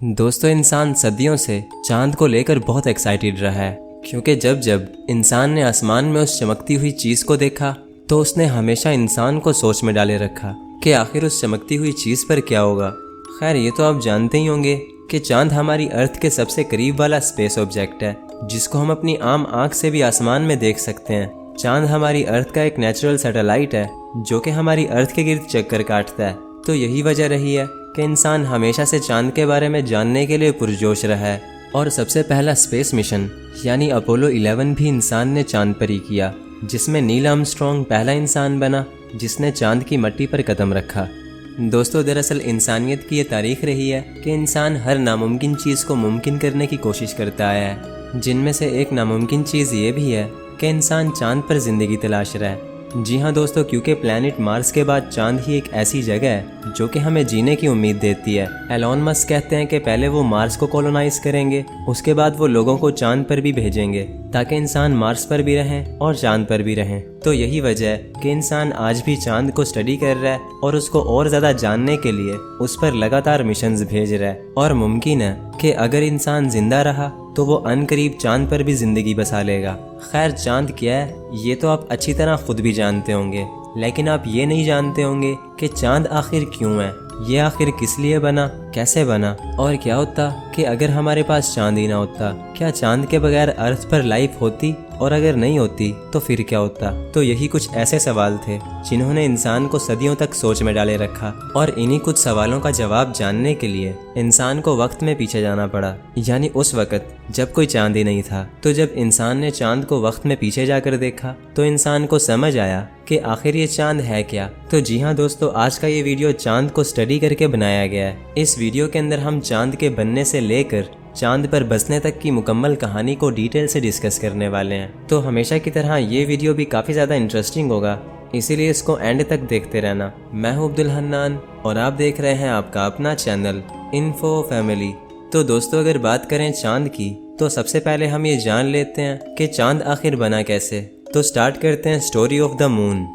दोस्तों, इंसान सदियों से चांद को लेकर बहुत एक्साइटेड रहा है, क्योंकि जब जब इंसान ने आसमान में उस चमकती हुई चीज़ को देखा तो उसने हमेशा इंसान को सोच में डाले रखा कि आखिर उस चमकती हुई चीज़ पर क्या होगा। खैर, ये तो आप जानते ही होंगे कि चांद हमारी अर्थ के सबसे करीब वाला स्पेस ऑब्जेक्ट है, जिसको हम अपनी आम आँख से भी आसमान में देख सकते हैं। चांद हमारी अर्थ का एक नेचुरल सैटेलाइट है जो कि हमारी अर्थ के गिर्द चक्कर काटता है। तो यही वजह रही है कि इंसान हमेशा से चांद के बारे में जानने के लिए पुरजोश रहा है। और सबसे पहला स्पेस मिशन यानी अपोलो 11 भी इंसान ने चांद पर ही किया, जिसमें नील आर्मस्ट्रॉन्ग पहला इंसान बना जिसने चांद की मिट्टी पर कदम रखा। दोस्तों, दरअसल इंसानियत की ये तारीख रही है कि इंसान हर नामुमकिन चीज़ को मुमकिन करने की कोशिश करता आया है, जिनमें से एक नामुमकिन चीज़ ये भी है कि इंसान चांद पर ज़िंदगी तलाश रहा है। जी हाँ दोस्तों, क्योंकि प्लैनेट मार्स के बाद चांद ही एक ऐसी जगह है जो कि हमें जीने की उम्मीद देती है। एलोन मस्क कहते हैं कि पहले वो मार्स को कॉलोनाइज करेंगे, उसके बाद वो लोगों को चांद पर भी भेजेंगे ताकि इंसान मार्स पर भी रहें और चांद पर भी रहें। तो यही वजह है कि इंसान आज भी चांद को स्टडी कर रहा है और उसको और ज़्यादा जानने के लिए उस पर लगातार मिशंस भेज रहा है। और मुमकिन है कि अगर इंसान जिंदा रहा तो वो अनकरीब चांद पर भी ज़िंदगी बसा लेगा। खैर, चांद क्या है ये तो आप अच्छी तरह खुद भी जानते होंगे, लेकिन आप ये नहीं जानते होंगे कि चांद आखिर क्यों है, ये आखिर किस लिए बना, कैसे बना, और क्या होता कि अगर हमारे पास चांद ही ना होता। क्या चांद के बगैर अर्थ पर लाइफ होती, और अगर नहीं होती तो फिर क्या होता। तो यही कुछ ऐसे सवाल थे जिन्होंने इंसान को सदियों तक सोच में डाले रखा। और इन्हीं कुछ सवालों का जवाब जानने के लिए इंसान को वक्त में पीछे जाना पड़ा, यानी उस वक्त जब कोई चांद ही नहीं था। तो जब इंसान ने चांद को वक्त में पीछे जाकर देखा तो इंसान को समझ आया कि आखिर ये चांद है क्या। तो जी हाँ दोस्तों, आज का ये वीडियो चांद को स्टडी करके बनाया गया है। इस वीडियो के अंदर हम चांद के बनने से लेकर चांद पर बसने तक की मुकम्मल कहानी को डिटेल से डिस्कस करने वाले हैं। तो हमेशा की तरह ये वीडियो भी काफ़ी ज़्यादा इंटरेस्टिंग होगा, इसीलिए इसको एंड तक देखते रहना। मैं हूँ अब्दुल हन्नान और आप देख रहे हैं आपका अपना चैनल इन्फो फैमिली। तो दोस्तों, अगर बात करें चांद की तो सबसे पहले हम ये जान लेते हैं कि चांद आखिर बना कैसे। तो स्टार्ट करते हैं स्टोरी ऑफ द मून।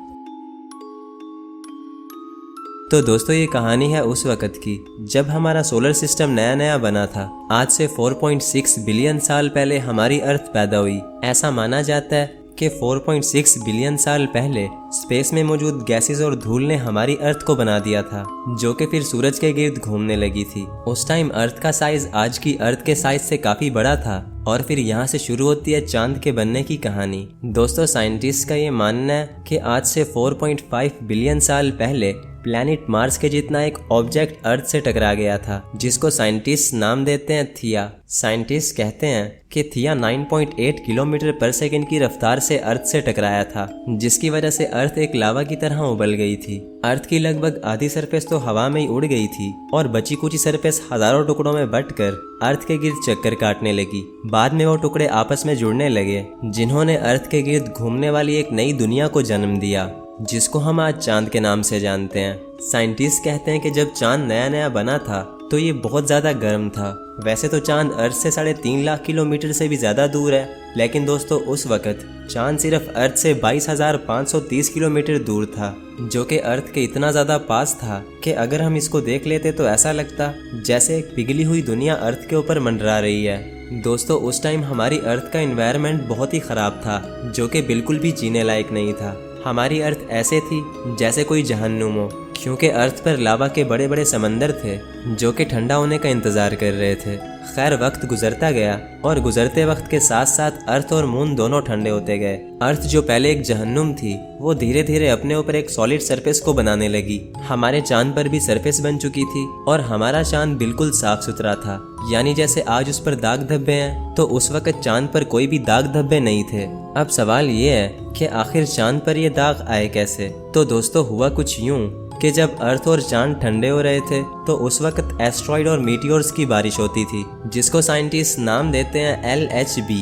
तो दोस्तों, ये कहानी है उस वक़्त की जब हमारा सोलर सिस्टम नया नया बना था। आज से 4.6 बिलियन साल पहले हमारी अर्थ पैदा हुई। ऐसा माना जाता है कि 4.6 बिलियन साल पहले स्पेस में मौजूद गैसेस और धूल ने हमारी अर्थ को बना दिया था, जो कि फिर सूरज के गिर्द घूमने लगी थी। उस टाइम अर्थ का साइज आज की अर्थ के साइज से काफ़ी बड़ा था। और फिर यहाँ से शुरू होती है चांद के बनने की कहानी। दोस्तों, साइंटिस्ट का ये मानना है कि आज से 4.5 बिलियन साल पहले प्लैनेट मार्स के जितना एक ऑब्जेक्ट अर्थ से टकरा गया था, जिसको साइंटिस्ट नाम देते हैं थिया। साइंटिस्ट कहते हैं कि थिया 9.8 किलोमीटर पर सेकंड की रफ्तार से अर्थ से टकराया था, जिसकी वजह से अर्थ एक लावा की तरह उबल गई थी। अर्थ की लगभग आधी सरफेस तो हवा में ही उड़ गई थी और बची कुची सरफेस हजारों टुकड़ों में बंटकर अर्थ के गिर्द चक्कर काटने लगी। बाद में वो टुकड़े आपस में जुड़ने लगे, जिन्होंने अर्थ के गिर्द घूमने वाली एक नई दुनिया को जन्म दिया, जिसको हम आज चांद के नाम से जानते हैं। साइंटिस्ट कहते हैं कि जब चांद नया नया बना था तो ये बहुत ज़्यादा गर्म था। वैसे तो चांद अर्थ से 3.5 लाख किलोमीटर से भी ज़्यादा दूर है, लेकिन दोस्तों उस वक़्त चांद सिर्फ अर्थ से 22,530 किलोमीटर दूर था, जो कि अर्थ के इतना ज़्यादा पास था कि अगर हम इसको देख लेते तो ऐसा लगता जैसे एक पिघली हुई दुनिया अर्थ के ऊपर मंडरा रही है। दोस्तों, उस टाइम हमारी अर्थ का एनवायरनमेंट बहुत ही ख़राब था, जो कि बिल्कुल भी जीने लायक नहीं था। हमारी अर्थ ऐसे थी जैसे कोई जहन्नुम हो, क्योंकि अर्थ पर लावा के बड़े बड़े समंदर थे जो कि ठंडा होने का इंतज़ार कर रहे थे। खैर, वक्त गुजरता गया और गुजरते वक्त के साथ साथ अर्थ और मून दोनों ठंडे होते गए। अर्थ जो पहले एक जहन्नुम थी वो धीरे धीरे अपने ऊपर एक सॉलिड सरफेस को बनाने लगी। हमारे चांद पर भी सरफेस बन चुकी थी और हमारा चांद बिल्कुल साफ सुथरा था, यानी जैसे आज उस पर दाग धब्बे हैं तो उस वक्त चांद पर कोई भी दाग धब्बे नहीं थे। अब सवाल ये है कि आखिर चांद पर ये दाग आए कैसे। तो दोस्तों, हुआ कुछ यूं कि जब अर्थ और चांद ठंडे हो रहे थे तो उस वक्त एस्ट्रॉइड और मीटियोर्स की बारिश होती थी, जिसको साइंटिस्ट नाम देते हैं LHB,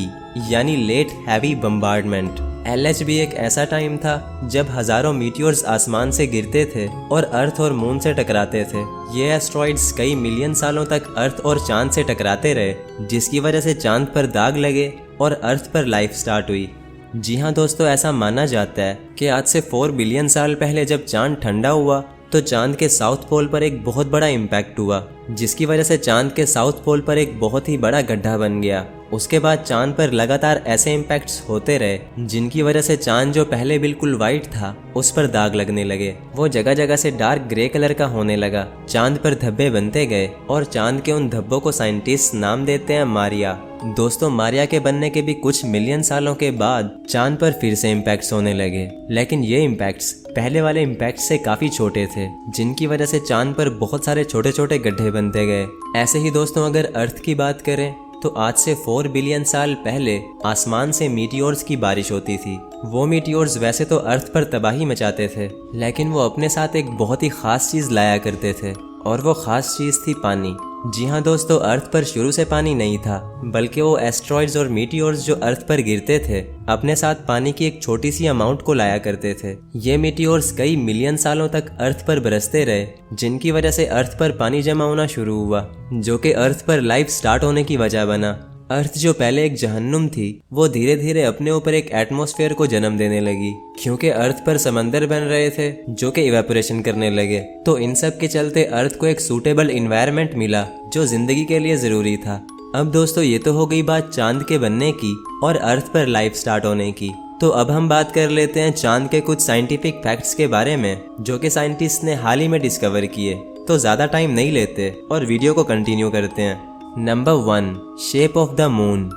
यानी लेट हैवी बम्बार्डमेंट। LHB एक ऐसा टाइम था जब हजारों मीटियोर्स आसमान से गिरते थे और अर्थ और मून से टकराते थे। ये एस्ट्रॉइड्स कई मिलियन सालों तक अर्थ और चांद से टकराते रहे, जिसकी वजह से चांद पर दाग लगे और अर्थ पर लाइफ स्टार्ट हुई। जी हाँ दोस्तों, ऐसा माना जाता है कि आज से 4 बिलियन साल पहले जब चांद ठंडा हुआ तो चांद के साउथ पोल पर एक बहुत बड़ा इम्पैक्ट हुआ, जिसकी वजह से चांद के साउथ पोल पर एक बहुत ही बड़ा गड्ढा बन गया। उसके बाद चांद पर लगातार ऐसे इम्पैक्ट्स होते रहे, जिनकी वजह से चांद जो पहले बिल्कुल वाइट था उस पर दाग लगने लगे। वो जगह जगह से डार्क ग्रे कलर का होने लगा। चांद पर धब्बे बनते गए और चांद के उन धब्बों को साइंटिस्ट नाम देते हैं मारिया। दोस्तों, मारिया के बनने के भी कुछ मिलियन सालों के बाद चांद पर फिर से इम्पैक्ट्स होने लगे, लेकिन ये इम्पैक्ट्स पहले वाले इम्पैक्ट से काफी छोटे थे, जिनकी वजह से चांद पर बहुत सारे छोटे छोटे गड्ढे बनते गए। ऐसे ही दोस्तों, अगर अर्थ की बात करें तो आज से 4 बिलियन साल पहले आसमान से मीटियोर्स की बारिश होती थी। वो मीटियोर्स वैसे तो अर्थ पर तबाही मचाते थे, लेकिन वो अपने साथ एक बहुत ही खास चीज लाया करते थे, और वो खास चीज थी पानी। जी हाँ दोस्तों, अर्थ पर शुरू से पानी नहीं था, बल्कि वो एस्ट्रॉइड्स और मीटियोर्स जो अर्थ पर गिरते थे अपने साथ पानी की एक छोटी सी अमाउंट को लाया करते थे। ये मीटियोर्स कई मिलियन सालों तक अर्थ पर बरसते रहे, जिनकी वजह से अर्थ पर पानी जमा होना शुरू हुआ, जो कि अर्थ पर लाइफ स्टार्ट होने की वजह बना। अर्थ जो पहले एक जहन्नुम थी, वो धीरे धीरे अपने ऊपर एक एटमॉस्फेयर को जन्म देने लगी, क्योंकि अर्थ पर समंदर बन रहे थे जो कि इवेपोरेशन करने लगे। तो इन सब के चलते अर्थ को एक सूटेबल इन्वायरमेंट मिला जो जिंदगी के लिए जरूरी था। अब दोस्तों, ये तो हो गई बात चांद के बनने की और अर्थ पर लाइफ स्टार्ट होने की। तो अब हम बात कर लेते हैं चांद के कुछ साइंटिफिक फैक्ट्स के बारे में, जो कि साइंटिस्ट ने हाल ही में डिस्कवर किए। तो ज्यादा टाइम नहीं लेते और वीडियो को कंटिन्यू करते हैं। Number 1, shape of the moon.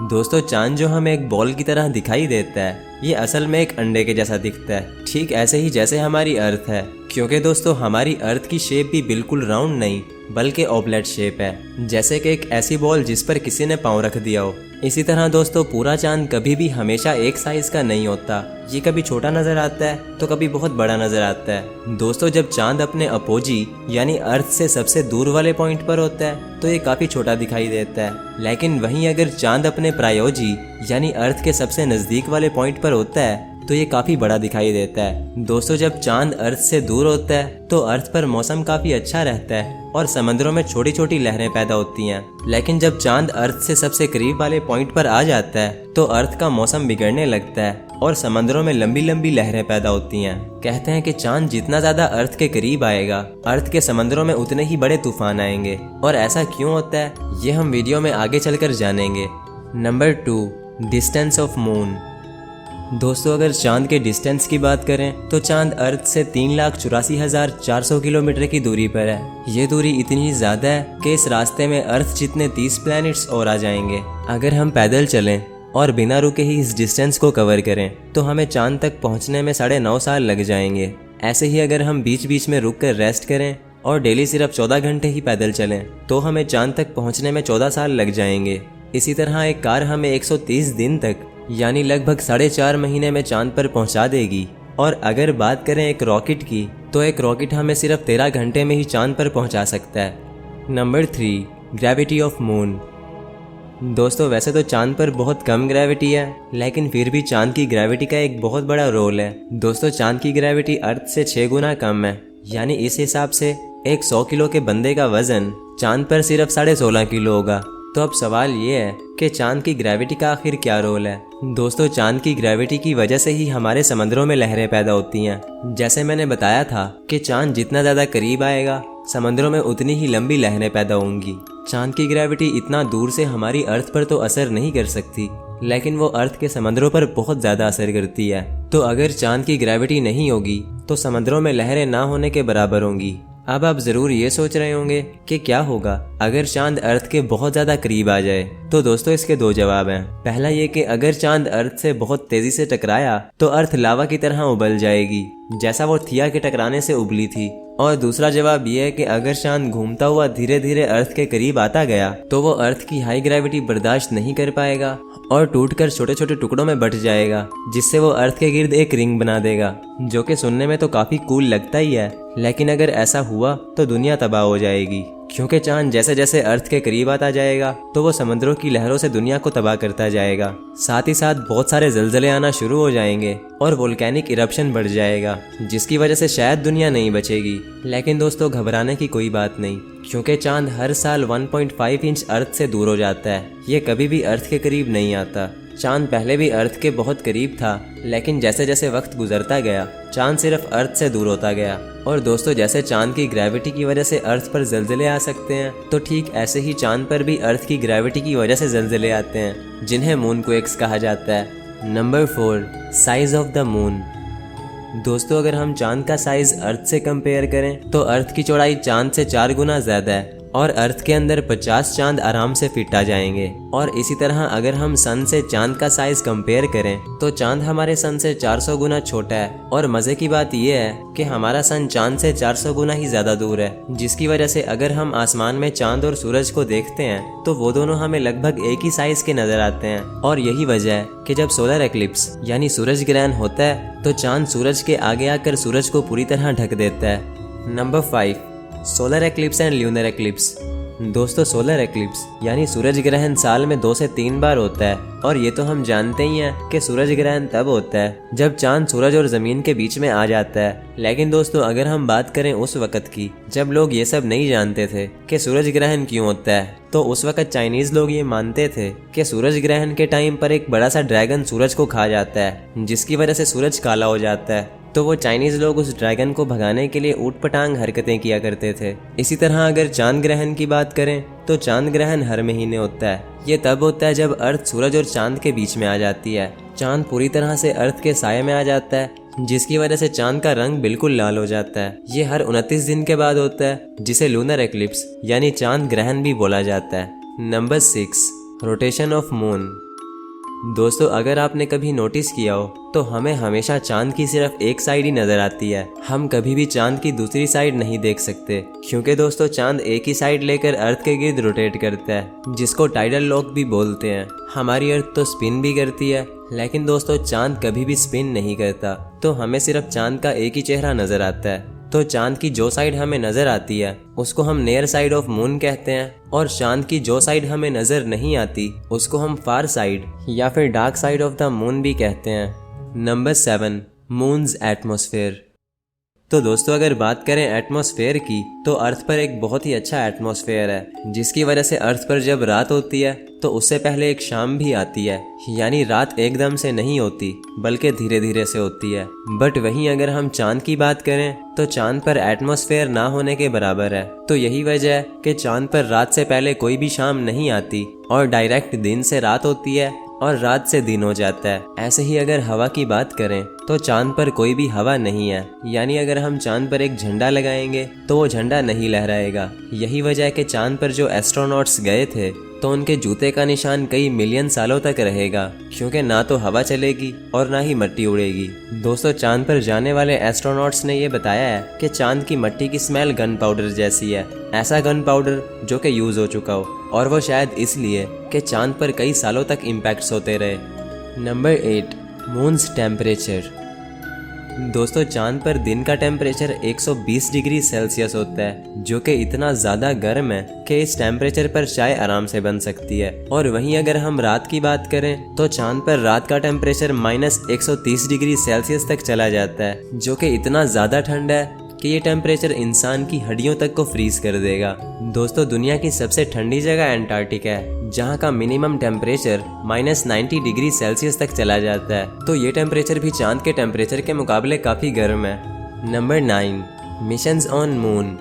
दोस्तों, चांद जो हमें एक बॉल की तरह दिखाई देता है, ये असल में एक अंडे के जैसा दिखता है, ठीक ऐसे ही जैसे हमारी अर्थ है। क्योंकि दोस्तों, हमारी अर्थ की शेप भी बिल्कुल राउंड नहीं बल्कि ऑबलेट शेप है, जैसे कि एक ऐसी बॉल जिस पर किसी ने पाँव रख दिया हो। इसी तरह दोस्तों, पूरा चांद कभी भी हमेशा एक साइज का नहीं होता। ये कभी छोटा नजर आता है तो कभी बहुत बड़ा नजर आता है। दोस्तों, जब चांद अपने अपोजी यानी अर्थ से सबसे दूर वाले पॉइंट पर होता है तो ये काफी छोटा दिखाई देता है, लेकिन वहीं अगर चांद अपने प्रायोजी यानी अर्थ के सबसे नजदीक वाले पॉइंट पर होता है तो ये काफी बड़ा दिखाई देता है। दोस्तों, जब चांद अर्थ से दूर होता है तो अर्थ पर मौसम काफी अच्छा रहता है और समंदरों में छोटी छोटी लहरें पैदा होती हैं, लेकिन जब चांद अर्थ से सबसे करीब वाले पॉइंट पर आ जाता है तो अर्थ का मौसम बिगड़ने लगता है और समंदरों में लंबी लंबी लहरें पैदा होती हैं। कहते हैं कि चांद जितना ज्यादा अर्थ के करीब आएगा, अर्थ के समंदरों में उतने ही बड़े तूफान आएंगे। और ऐसा क्यों होता है, ये हम वीडियो में आगे चलकर जानेंगे। Number 2, distance of moon. दोस्तों, अगर चांद के डिस्टेंस की बात करें तो चांद अर्थ से 3,84,400 किलोमीटर की दूरी पर है। ये दूरी इतनी ज़्यादा है कि इस रास्ते में अर्थ जितने 30 प्लैनेट्स और आ जाएंगे। अगर हम पैदल चलें और बिना रुके ही इस डिस्टेंस को कवर करें तो हमें चांद तक पहुंचने में 9.5 साल लग जाएंगे। ऐसे ही अगर हम बीच बीच में रुक कर रेस्ट करें और डेली सिर्फ 14 घंटे ही पैदल चलें तो हमें चांद तक पहुँचने में 14 साल लग जाएंगे। इसी तरह एक कार हमें 130 दिन तक यानी लगभग 4.5 महीने में चांद पर पहुंचा देगी। और अगर बात करें एक रॉकेट की तो एक रॉकेट हमें सिर्फ 13 घंटे में ही चांद पर पहुंचा सकता है। Number 3, gravity of moon. दोस्तों, वैसे तो चांद पर बहुत कम ग्रेविटी है, लेकिन फिर भी चांद की ग्रेविटी का एक बहुत बड़ा रोल है। दोस्तों, चांद की ग्रेविटी अर्थ से 6 गुना कम है, यानी इस हिसाब से एक 100 किलो के बंदे का वजन चांद पर सिर्फ 16.5 किलो होगा। तो अब सवाल ये है कि चांद की ग्रेविटी का आखिर क्या रोल है। दोस्तों, चांद की ग्रेविटी की वजह से ही हमारे समंदरों में लहरें पैदा होती हैं। जैसे मैंने बताया था कि चांद जितना ज़्यादा करीब आएगा, समंदरों में उतनी ही लंबी लहरें पैदा होंगी। चांद की ग्रेविटी इतना दूर से हमारी अर्थ पर तो असर नहीं कर सकती, लेकिन वो अर्थ के समंदरों पर बहुत ज़्यादा असर करती है। तो अगर चांद की ग्रेविटी नहीं होगी तो समंदरों में लहरें ना होने के बराबर होंगी। अब आप जरूर ये सोच रहे होंगे कि क्या होगा अगर चांद अर्थ के बहुत ज्यादा करीब आ जाए। तो दोस्तों, इसके 2 जवाब हैं। पहला ये कि अगर चांद अर्थ से बहुत तेजी से टकराया तो अर्थ लावा की तरह उबल जाएगी, जैसा वो थिया के टकराने से उबली थी। और दूसरा जवाब ये है कि अगर चांद घूमता हुआ धीरे धीरे अर्थ के करीब आता गया तो वो अर्थ की हाई ग्रेविटी बर्दाश्त नहीं कर पाएगा और टूटकर छोटे छोटे टुकड़ों में बट जाएगा, जिससे वो अर्थ के गिर्द एक रिंग बना देगा, जो कि सुनने में तो काफी कूल लगता ही है। लेकिन अगर ऐसा हुआ तो दुनिया तबाह हो जाएगी, क्योंकि चांद जैसे जैसे अर्थ के करीब आता जाएगा तो वो समंदरों की लहरों से दुनिया को तबाह करता जाएगा। साथ ही साथ बहुत सारे ज़लज़ले आना शुरू हो जाएंगे और वोल्केनिक इरप्शन बढ़ जाएगा, जिसकी वजह से शायद दुनिया नहीं बचेगी। लेकिन दोस्तों, घबराने की कोई बात नहीं, क्योंकि चांद हर साल 1.5 इंच अर्थ से दूर हो जाता है। ये कभी भी अर्थ के करीब नहीं आता। चांद पहले भी अर्थ के बहुत करीब था, लेकिन जैसे जैसे वक्त गुजरता गया चांद सिर्फ अर्थ से दूर होता गया। और दोस्तों, जैसे चांद की ग्रेविटी की वजह से अर्थ पर जल्जले आ सकते हैं, तो ठीक ऐसे ही चांद पर भी अर्थ की ग्रेविटी की वजह से जल्जले आते हैं, जिन्हें मूनक्वेक्स कहा जाता है। Number 4, size of the moon. दोस्तों, अगर हम चांद का साइज अर्थ से कंपेयर करें तो अर्थ की चौड़ाई चांद से 4 गुना ज्यादा है और अर्थ के अंदर 50 चांद आराम से फिट आ जाएंगे। और इसी तरह अगर हम सन से चांद का साइज कंपेयर करें तो चांद हमारे सन से 400 गुना छोटा है। और मजे की बात यह है कि हमारा सन चांद से 400 गुना ही ज्यादा दूर है, जिसकी वजह से अगर हम आसमान में चांद और सूरज को देखते हैं तो वो दोनों हमें लगभग एक ही साइज के नजर आते हैं। और यही वजह है कि जब सोलर एक्लिप्स यानी सूरज ग्रहण होता है तो चांद सूरज के आगे आकर सूरज को पूरी तरह ढक देता है। Number 5, solar eclipse and lunar eclipse. दोस्तों, सोलर एक्लिप्स यानी सूरज ग्रहण साल में 2 से 3 बार होता है। और ये तो हम जानते ही हैं कि सूरज ग्रहण तब होता है जब चांद सूरज और जमीन के बीच में आ जाता है। लेकिन दोस्तों, अगर हम बात करें उस वक्त की जब लोग ये सब नहीं जानते थे कि सूरज ग्रहण क्यों होता है, तो उस वक्त चाइनीज लोग ये मानते थे कि सूरज ग्रहण के टाइम पर एक बड़ा सा ड्रैगन सूरज को खा जाता है, जिसकी वजह से सूरज काला हो जाता है। तो वो चाइनीज लोग उस ड्रैगन को भगाने के लिए ऊट पटांग हरकतें किया करते थे। इसी तरह अगर चांद ग्रहण की बात करें तो चांद ग्रहण हर महीने होता है। ये तब होता है जब अर्थ सूरज और चांद के बीच में आ जाती है। चांद पूरी तरह से अर्थ के साये में आ जाता है, जिसकी वजह से चांद का रंग बिल्कुल लाल हो जाता है। ये हर 29 दिन के बाद होता है, जिसे लूनर एक्लिप्स यानी चांद ग्रहण भी बोला जाता है। Number 6, rotation of moon. दोस्तों, अगर आपने कभी नोटिस किया हो तो हमें हमेशा चांद की सिर्फ एक साइड ही नजर आती है। हम कभी भी चांद की दूसरी साइड नहीं देख सकते, क्योंकि दोस्तों चांद एक ही साइड लेकर अर्थ के गिर्द रोटेट करता है, जिसको टाइडल लॉक भी बोलते हैं। हमारी अर्थ तो स्पिन भी करती है, लेकिन दोस्तों चांद कभी भी स्पिन नहीं करता, तो हमें सिर्फ चांद का एक ही चेहरा नजर आता है। तो चांद की जो साइड हमें नजर आती है उसको हम नियर साइड ऑफ मून कहते हैं, और चांद की जो साइड हमें नजर नहीं आती उसको हम फार साइड या फिर dark side of the moon भी कहते हैं। Number 7, moons atmosphere. तो दोस्तों, अगर बात करें एटमॉस्फेयर की तो अर्थ पर एक बहुत ही अच्छा एटमॉस्फेयर है, जिसकी वजह से अर्थ पर जब रात होती है तो उससे पहले एक शाम भी आती है। यानी रात एकदम से नहीं होती बल्कि धीरे धीरे से होती है। बट वहीं अगर हम चांद की बात करें तो चांद पर एटमॉस्फेयर ना होने के बराबर है। तो यही वजह है कि चांद पर रात से पहले कोई भी शाम नहीं आती और डायरेक्ट दिन से रात होती है और रात से दिन हो जाता है। ऐसे ही अगर हवा की बात करें तो चांद पर कोई भी हवा नहीं है। यानी अगर हम चांद पर एक झंडा लगाएंगे तो वो झंडा नहीं लहराएगा। यही वजह है कि चांद पर जो एस्ट्रोनॉट्स गए थे तो उनके जूते का निशान कई मिलियन सालों तक रहेगा, क्योंकि ना तो हवा चलेगी और ना ही मिट्टी उड़ेगी। दोस्तों, चांद पर जाने वाले एस्ट्रोनॉट्स ने ये बताया है कि चांद की मिट्टी की स्मेल गन पाउडर जैसी है, ऐसा गन पाउडर जो कि यूज हो चुका हो, और वो शायद इसलिए कि चांद पर कई सालों तक इम्पैक्ट्स होते रहे। Number 8, moons temperature. दोस्तों, चांद पर दिन का टेम्परेचर 120 डिग्री सेल्सियस होता है, जो कि इतना ज़्यादा गर्म है कि इस टेम्परेचर पर चाय आराम से बन सकती है। और वहीं अगर हम रात की बात करें तो चांद पर रात का टेम्परेचर -130 डिग्री सेल्सियस तक चला जाता है, जो कि इतना ज़्यादा ठंडा है कि ये टेम्परेचर इंसान की हड्डियों तक को फ्रीज कर देगा। दोस्तों, दुनिया की सबसे ठंडी जगह एंटार्क्टिका है, जहाँ का मिनिमम टेम्परेचर -90 डिग्री सेल्सियस तक चला जाता है। तो ये टेम्परेचर भी चांद के टेम्परेचर के मुकाबले काफ़ी गर्म है। Number 9, missions on moon.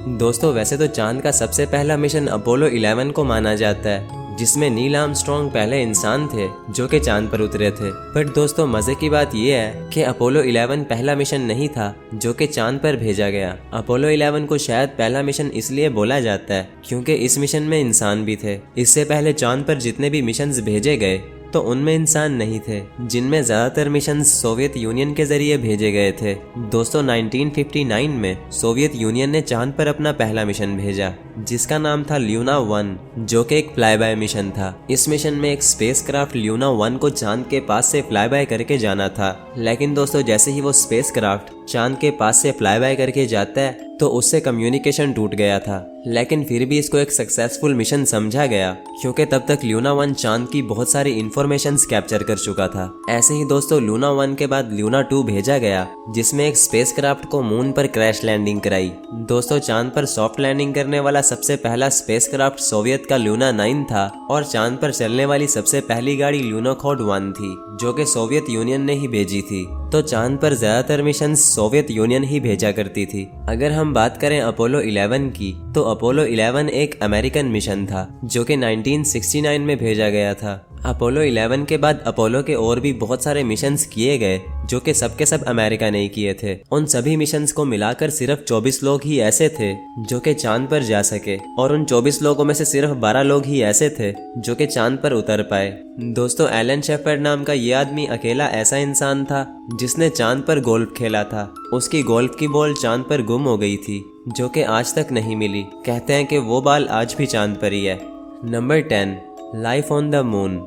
दोस्तों, वैसे तो चांद का सबसे पहला मिशन अपोलो 11 को माना जाता है, जिसमें नील आर्मस्ट्रॉन्ग पहले इंसान थे जो कि चांद पर उतरे थे। बट दोस्तों, मजे की बात यह है कि अपोलो 11 पहला मिशन नहीं था जो कि चांद पर भेजा गया। अपोलो 11 को शायद पहला मिशन इसलिए बोला जाता है क्योंकि इस मिशन में इंसान भी थे। इससे पहले चांद पर जितने भी मिशंस भेजे गए तो उनमें इंसान नहीं थे, जिनमें ज्यादातर मिशन सोवियत यूनियन के जरिए भेजे गए थे। दोस्तों, 1959 में सोवियत यूनियन ने चांद पर अपना पहला मिशन भेजा, जिसका नाम था ल्यूना 1, जो कि एक फ्लाई बाय मिशन था। इस मिशन में एक स्पेसक्राफ्ट ल्यूना 1 को चांद के पास से फ्लाई बाय करके जाना था, लेकिन दोस्तों जैसे ही वो स्पेसक्राफ्ट चांद के पास से फ्लाई बाय करके जाता है तो उससे कम्युनिकेशन टूट गया था, लेकिन फिर भी इसको एक सक्सेसफुल मिशन समझा गया क्योंकि तब तक लूना 1 चांद की बहुत सारी इंफॉर्मेशंस कैप्चर कर चुका था। ऐसे ही दोस्तों लूना 1 के बाद लूना 2 भेजा गया जिसमें एक स्पेसक्राफ्ट को मून पर क्रैश लैंडिंग कराई। दोस्तों चांद पर सॉफ्ट लैंडिंग करने वाला सबसे पहला स्पेसक्राफ्ट सोवियत का लूना 9 था और चांद पर चलने वाली सबसे पहली गाड़ी लूनोखोड 1 थी जो कि सोवियत यूनियन ने ही भेजी थी। तो चांद पर ज्यादातर मिशन सोवियत यूनियन ही भेजा करती थी। अगर हम बात करें अपोलो 11 की तो अपोलो 11 एक अमेरिकन मिशन था जो कि 1969 में भेजा गया था। अपोलो 11 के बाद अपोलो के और भी बहुत सारे मिशंस किए गए जो कि सबके सब अमेरिका ने ही किए थे। उन सभी मिशंस को मिलाकर सिर्फ 24 लोग ही ऐसे थे जो कि चांद पर जा सके और उन 24 लोगों में से सिर्फ 12 लोग ही ऐसे थे जो कि चांद पर उतर पाए। दोस्तों एलन शेफर्ड नाम का ये आदमी अकेला ऐसा इंसान था जिसने चांद पर गोल्फ खेला था। उसकी गोल्फ की बॉल चांद पर गुम हो गई थी जो कि आज तक नहीं मिली। कहते हैं कि वो बाल आज भी चांद पर ही है। Number 10, life on the moon.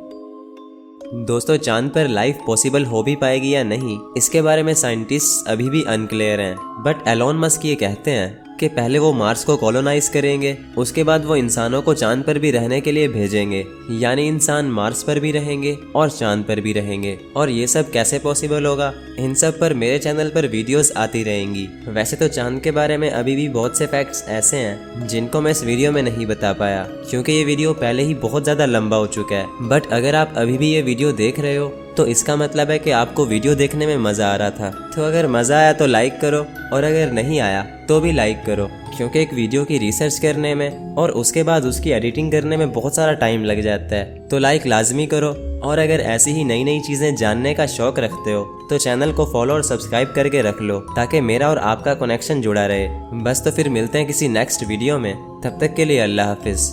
दोस्तों चांद पर लाइफ पॉसिबल हो भी पाएगी या नहीं इसके बारे में साइंटिस्ट अभी भी अनक्लियर हैं, बट एलोन मस्क ये कहते हैं कि पहले वो मार्स को कॉलोनाइज करेंगे, उसके बाद वो इंसानों को चांद पर भी रहने के लिए भेजेंगे, यानी इंसान मार्स पर भी रहेंगे और चांद पर भी रहेंगे। और ये सब कैसे पॉसिबल होगा, इन सब पर मेरे चैनल पर वीडियोस आती रहेंगी। वैसे तो चांद के बारे में अभी भी बहुत से फैक्ट्स ऐसे हैं जिनको मैं इस वीडियो में नहीं बता पाया क्योंकि ये वीडियो पहले ही बहुत ज़्यादा लंबा हो चुका है। बट अगर आप अभी भी ये वीडियो देख रहे हो तो इसका मतलब है कि आपको वीडियो देखने में मज़ा आ रहा था। तो अगर मज़ा आया तो लाइक करो और अगर नहीं आया तो भी लाइक करो क्योंकि एक वीडियो की रिसर्च करने में और उसके बाद उसकी एडिटिंग करने में बहुत सारा टाइम लग जाता है। तो लाइक लाजमी करो और अगर ऐसी ही नई नई चीज़ें जानने का शौक़ रखते हो तो चैनल को फॉलो और सब्सक्राइब करके रख लो ताकि मेरा और आपका कनेक्शन जुड़ा रहे। बस तो फिर मिलते हैं किसी नेक्स्ट वीडियो में, तब तक के लिए अल्लाह हाफिज़।